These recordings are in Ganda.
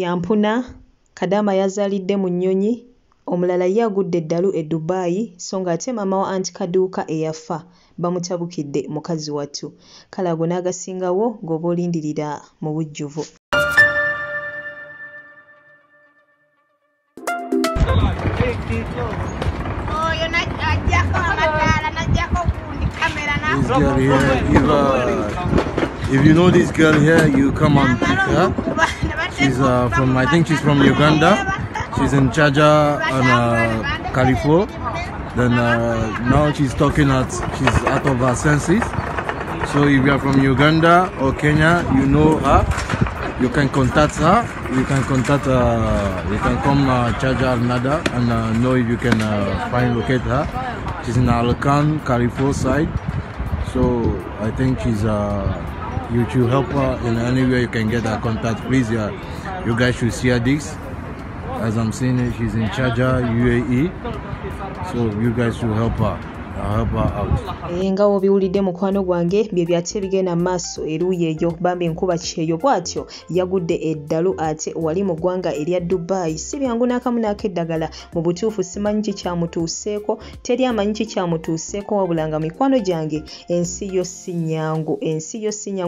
Yampuna Kadama yazaalidde mu Nnyonyi, omulala ye agudde eddalu e Dubai so ng'ate maama wa Anti Kaduuka eyafa bamutabukidde mukazi wattu. Kale ago n'agasingawo ng'oba olindirira mu bujjuvu. If you know this girl here, you come and pick her. She's from, I think she's from Uganda. She's in Chaja and Carrefour. Then now she's talking she's out of her senses. So if you are from Uganda or Kenya, you know her. You can contact her. You can contact you can come Chaja Al-Nada and know if you can locate her. She's in Alakan, Carrefour side. So I think she's you should help her in any way you can get her contact. Please, you guys should see her this. As I'm seeing it, she's in Chaja, UAE. So you guys should help her. Help her out. Nga obiwulidde mukwano gwange bye byate bigenda maaso eruuyi eyo bambi enkuba kyeyo bw'atyo yagudde eddalu ate wali mu ggwanga erya Dubai. Si byangu n'akamu n'akeddagala mu butuufu simanyi ki kyamutuuseeko, teri amanyi ki kyamutuuseeko wabula nga mikwano gyange ensi yo si nnyangu,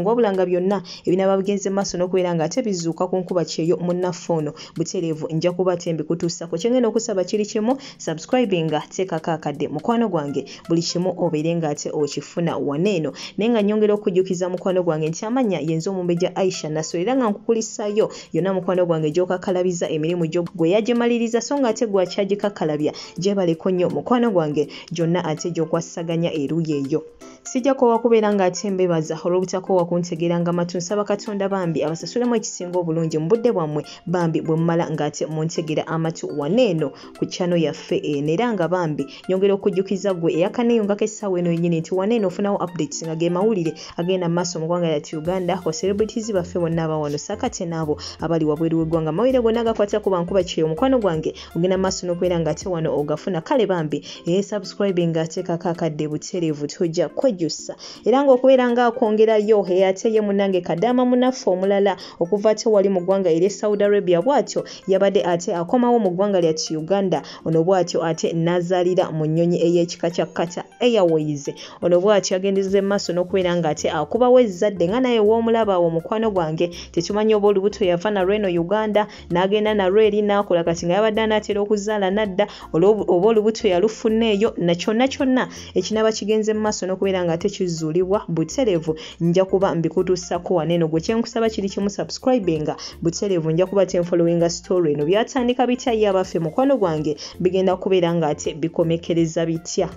wabula nga byonna ebinaba bigenze maaso n'okubeera nga ate bizuuka ku nkuba kyeyo munnaffe ono butereevu nja kuba ate mbikutuusako. Kye ngenda okusaba kiri kimu, subscribinga teekako akadde mukwano gwange buli kimu obeere ng'ate okifuna waneeno. Naye nga nnyongera okujjukiza mukwano gwange nti amanya yenze Omumbejja Aisha Nassor era nga nkukulisaayo yonna mukwano gwange gy'okakalabiza emirimu gyo gwe yagimaliriza so ng'ate gwakyagikakalabya gyebaleko nnyo mukwano gwange gyonna ate gy'okwasaganya eruuyi eyo. Sijja koowa kubeera ng'ate mbebaza olw'obutakoowa kuntegeranga matu. Nsaba Katonda bambi abasasulemu ekisinga obulungi mu budde bwammwe bambi bwe mmala ng'ate muntegera amatu waneeno ku channel yaffe eno era nga bambi nyongera okujjukiza gwe eyakaneeyongako essaawa eno yennyini nti waneeno ofunawo updates nga ge mawulire agenda mu maaso mu ggwanga lyati Uganda wa celebrities baffe bonna abawano saakate n'abo abali wabweru w'eggwanga. Mawulire gonna agakwata ku bankuba kyeyo mukwano gwange ogenda mu maaso n'okubeera ng'ate wano ogafuna. Kale bambi subscribing ateekako akadde butereevu tojja kwejjusa era ng'okubeera ng'akwongerayo ate ye munnange Kadama munaffe omulala okuva ate wali mu ggwanga erya Saudi Arabia bw'atyo yabadde ate akomawo mu ggwanga lyati Uganda. Ono bw'atyo ate n'azaalira mu nnyonyi ey'ekika kya Qatar Airways. Ono bw'atyo agendezza maaso n'okubeera ng'ate akubawo ezzadde nga naye w'omulaba awo mukwano gwange tetumanyi oba olubuto yava narwo eno Uganda n'agenda narwo eri n'akola kati nga yabadde anaatera okuzaala nadda oba olubuto yalufuna eyo na kyonna ekinaba kigenze mu maaso n'okubeera ng'ate kizuulibwa butereevu nja kuba mbikutuusako waneeno. Gwe kyenkusaba kiri kimu, subscribinga butereevu nja kuba tenfollowinga story eno. Byatandika bitya ye abaffe mukwano gwange bigenda kubeera ng'ate bikomekereza bitya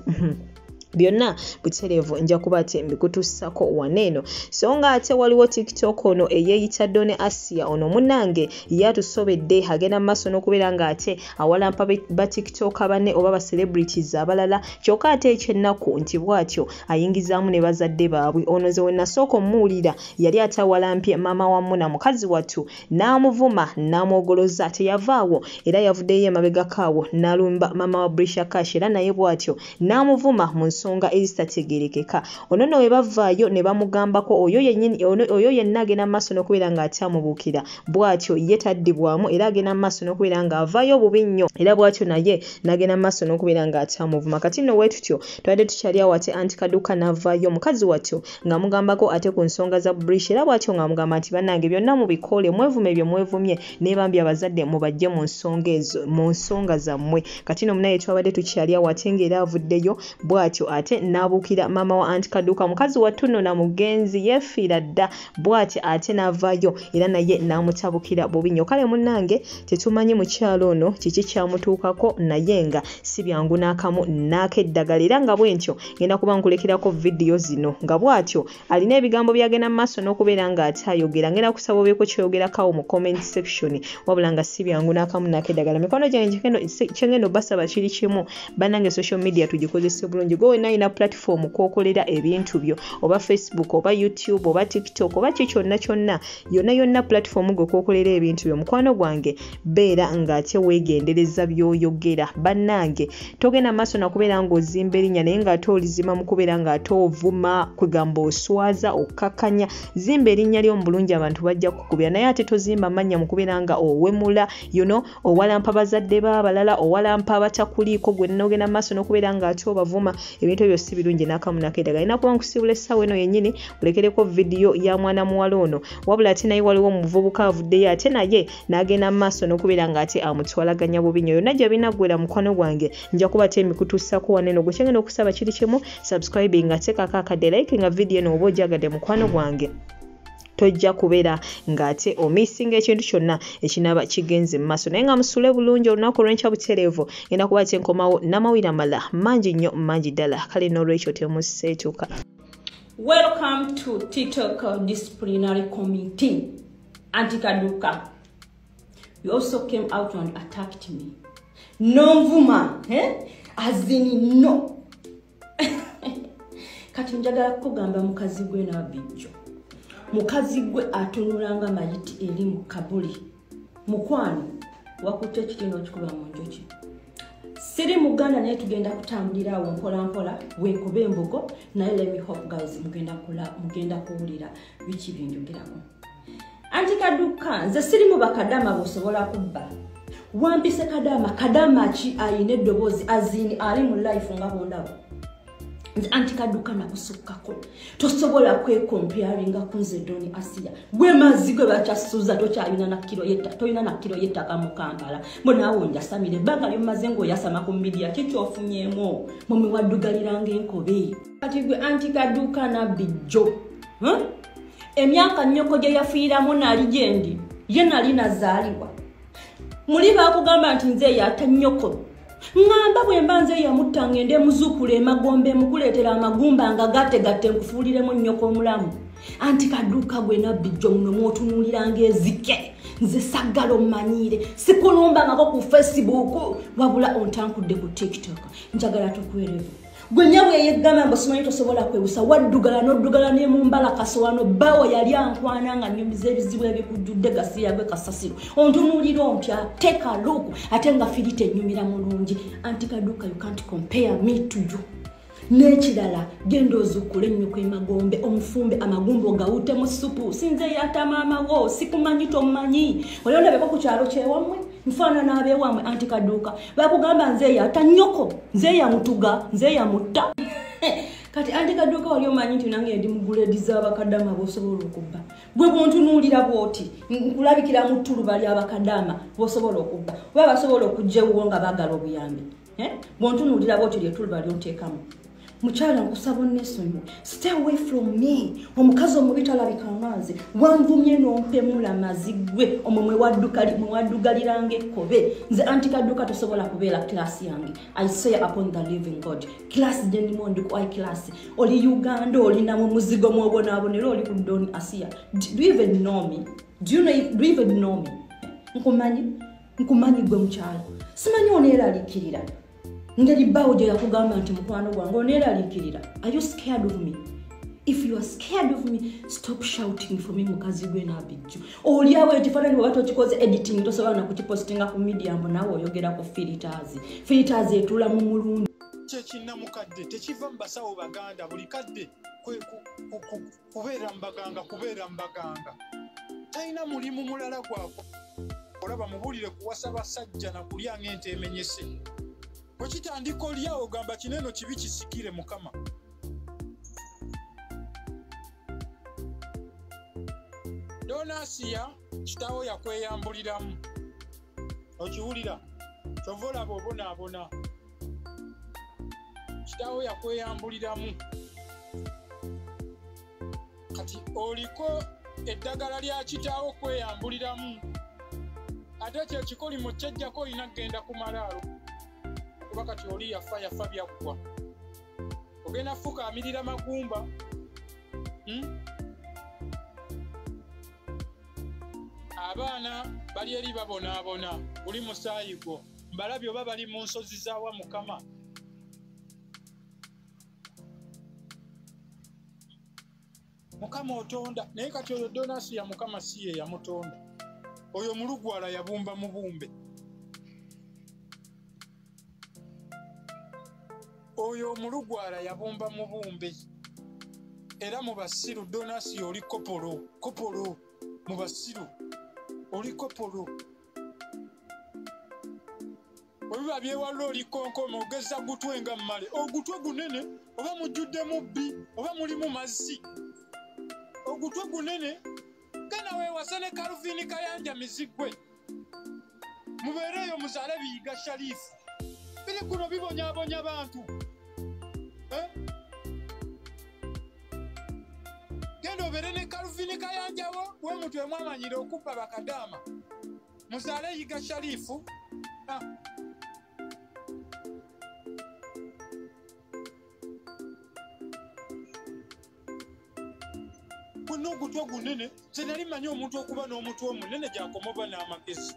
byonna butereevu nja kuba ate mbikutuusako waneeno. So nga ate waliwo TikTok ono eyeeyita Done Asia ono munnange yatusobedde agenda mu maaso n'okubeera ng'ate awalampa ba TikTok banne oba ba celebrities abalala kyokka ate ekyennaku nti bw'atyo ayingizaamu ne bazadde baabwe. Ono ze we nasooka omuwulira yali ate awalampye maama wa Muna mukazi wattu n'amuvuma n'amwogoloza teyavaawo era yavuddeyo emabegako awo n'alumba maama wa Brisha Cash era naye bw'atyo n'amuvuma mu nsonga ezitategerekeka. Ono nno we bavaayo ne bamugambako oyo yenna agenda mu maaso n'okubeera ng'ate amubuukira bw'atyo ye taddibwamu era agenda mu maaso n'okubeera ng'avaayo bubi nnyo era bw'atyo naye n'agenda mu maaso n'okubeera ng'ate amuvuma. Kati nno bwe tutyo twadde tukyali awo ate Anti Kaduuka n'avaayo mukazi wattu ng'amugambako ate ku nsonga za Brisha era bw'atyo ng'amugamba nti bannange byonna mubikoole mwevume bye mwevumye ne bambi abazadde mubajje mu nsonga zammwe. Kati nno munaye twabadde tukyali awo ate ng'era avuddeyo bw'atyo ate n'abuukira maama wa Anti Kaduuka mukazi wattu nno na mugenzi yeefiira dda bw'ati ate n'avaayo era naye n'amutabukira bubi nnyo. Kale munnange tetumanyi mukyalo ono kiki kyamutuukako naye nga si byangu n'akamu n'akeddagala era nga bwentyo ngenda kuba nkulekerako vidiyo zino nga bw'atyo alina ebigambo byagenda mu maaso n'okubeera ng'ate ayogera. Ngenda kusaba obeeko kyoyogerako mu comment section wabula nga si byangu n'akamu n'akeddagala. Mikono gyange kyengenda obbasaba kiri kimu bannange social media tugikozese bulungi. Gwe yonna ina platform kwokolera ebintu byo oba Facebook oba YouTube oba TikTok oba kyonna yonna platform gwe kwokolera ebintu byo mukwano gwange beera ng'ate weegendereza by'oyogera bannange togenda maaso nakubeera ng'ozimba erinnya naye ng'ate olizima mu kubeera ng'ate ovuma kugamba oswaza okkakkanya zimba erinnya ly'omu bulungi abantu bajja kukubira naye ate tozimba mannya mu kubeera nga owemula owalampa bazadde b'abalala owalampa abatakuliiko gwe n'ogenda maaso n'okubeera ng'ate obavuma ebintu ebyo si birungi n'akamu nakeedaga alina kuba nkusibula essaawa eno yennyini olekereko vidiyo ya mwana muwala ono wabula ate naye waliwo omuvubuka avuddeyo ate naye n'agenda mu maaso n'okubeera ng'ate amutwalaganya bubi nnyo yonna gye binaggwera mukwano gwange nja kuba te emikutuusako waneno gwe kyengenda okusaba kiri kimu subscribing ate kakakadde like nga vidiyo eno oba ogyagadde mukwano gwange tojja kubeera ng'ate omisinga ekintu kyonna ekinaba kigenze mu maaso naye nga musule bulungi olunaku olw'enkya butereevu ngenda kuba te nkomawo n'amawulire amala mangi nnyo mangi ddala kale n'olwekyo temuseetuuka. Welcome to TikTok Disciplinary Committee. Auntie Kaduka, you also came out and attacked me. No woman, as in no. Kati njagala kugamba mukazi gwe n'abijjo. Mukazi gwe atunulanga mayiti eri mu kabuli. Mukwano wakutte kitino kikuba mu njoki. Siri muganda naye tugenda kutambulira awo mpola weekuba embogo naye let me hope guys mugenda kuwulira biki byenjogerako. Auntie Kaduka nze siri mu bakadama bosobola kubba. Wampise kadama ki ayina eddoboozi azini ali mu life nga bondabo. Nze Auntie Kaduka nakusukkako tosobola kwekomparinga ku nze Doni Asia gwe mazigwe bakyasuza tokyalina na kilo yettaka mu Kampala mbonaawo njasamire ebbanga lyomaze ng'oyasama ku media kikyofunyemu mumwe waddugaliranga enkobe kati gwe Auntie Kaduka nabijjo emyaka nnyoko gye yafiiramu nali gyendi ye nali nazaalibwa muli baakugamba nti nze yata nnyoko ngamba bwe mbanze yamutta ngende muzukule emagombe mukuleetera amagumba nga gatte nkufuuliremu nnyoko omulamu. Auntie Kaduka gwe nabijjo muno mwotunuuliranga ezike nze saggala ommanyire sikulumbangako ku Facebook wabula ontankudde ku TikTok njagala tukwerevu gwe nyawe yeggamba ng'osimanyi tosobola kwewusa waddugala n'oddugala ne mu mbala kasowano bawo yali ankwana nga nnyumbiza ebizibu ebikujjudde gasiya gwe kasasiro ontunuulira ompya take a look ate nga firite ennyumira mulungi. Auntie Kaduka you can't compare me to you. N'ekirala genda ozukule ennyoko emagombe omufumbe amagumba ogawute mu supu sinze yata maama wo sikumanyi tomanyi oli ondabeko ku kyalo kyewamwe nfaanana abeewamwe Auntie Kaduka bakugamba nze yata nnyoko nze yamutuga nze yamutta kati Auntie Kaduka oli omanyi nti nange ndi mu grade z'abakadama b'osobola okubba gwe bwontunuulira bw'oti nkulabikira mu ttuluba ly'abakadama b'osobola okubba oba basobola okujja ewuwo nga baagala obuyambi bwontunuulira bw'oti ly'ettuluba ly'onteekamu. Mukyala nkusaba onnesonyiwe stay away from me omukazi omubi talabika nganze wanvumye n'ompemula mazigwe omwo mwewaddugaliranga ekkobe nze Auntie Kaduka tosobola kubeera class yange I swear upon the living God class gyendimu ndi ku class oli Uganda olina mu muzigo mwobonaabonera oli ku Doni Asia do you even know me? Do you even know me? Nkumanyi gwe mukyala simanyi oneeraliikirira ngeri bawo gye yakugamba nti mukwano gwange oneeraliikirira. Are you scared of me? If you are scared of me, stop shouting for me mukazi gwe n'abijjo. Oliawo ekifaananyi bw'oba tokikoze editing tosobola na kukipostinga ku media mbu naawe oyogerako filters etula mu mulungi. Kyekinnamukadde tekiva mu basawo baganda buli kadde kubeera mbaganga talina mulimu mulala gwako olaba mubulire kuwasa basajja na kulya ng'ente emenyese bwe kitandika olyawo ogamba kineno kibi kisikire Mukama. Doni Asia kitaawo yakweyambuliramu okiwulira kyova olaba obonaabona kitaawo yakweyambuliramu kati oliko eddagala lya kitaawo kweyambuliramu ate kyekikoli mu kyejjako olina kgenda ku malaalo kuba kati oli yafa byaggwa ogenda fukaamirira magumba abaana bali eri babonaabona buli musaayi gwo mbalabye oba bali mu nsozi z'awa Mukama Mukama otonda naye kati oyo Donasi ya Mukama si ye yamutonda. Oyo mulugwala yabumba mubumbe. Oyo mulugwala yabumba mubumbe. Era mu basiru Donasi oli kopolo mu basiru oli kopolo. Obiba byewalula oli konkoma ogeza gutwe nga mmale. Ogutwe gunene oba mujjuddemu bbi oba mulimu mazzi. Ogutwe gunene gana weewasane Calvin Kayanja Mizigwe. Mubeereyo muzaale Biyiga Sharifu. Biri kuno bibonyaabonya bantu. Genda obeere ne Calvin Kayanja we mutwe mwamanyire okubba bakadaama. Muzaale Yiga Sharifu. Ogutwe gunene ze nali manyi omuntu okuba n'omutwe omunene gy'akomoba n'amagezi.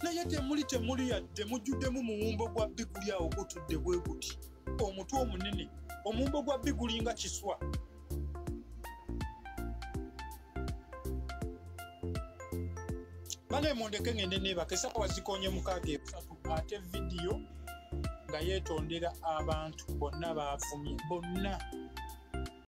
Naye temuli yadde mujjuddemu muwumbo gwa Biguli awo gutudde bwe guti. Omutwe omunene omuwumbo gwa Biguli nga kiswa. Bane mundeke ngende neebake essaawa zikonye 6:30 ate vidiyo nga yeetondera abantu bonna baavumye bonna.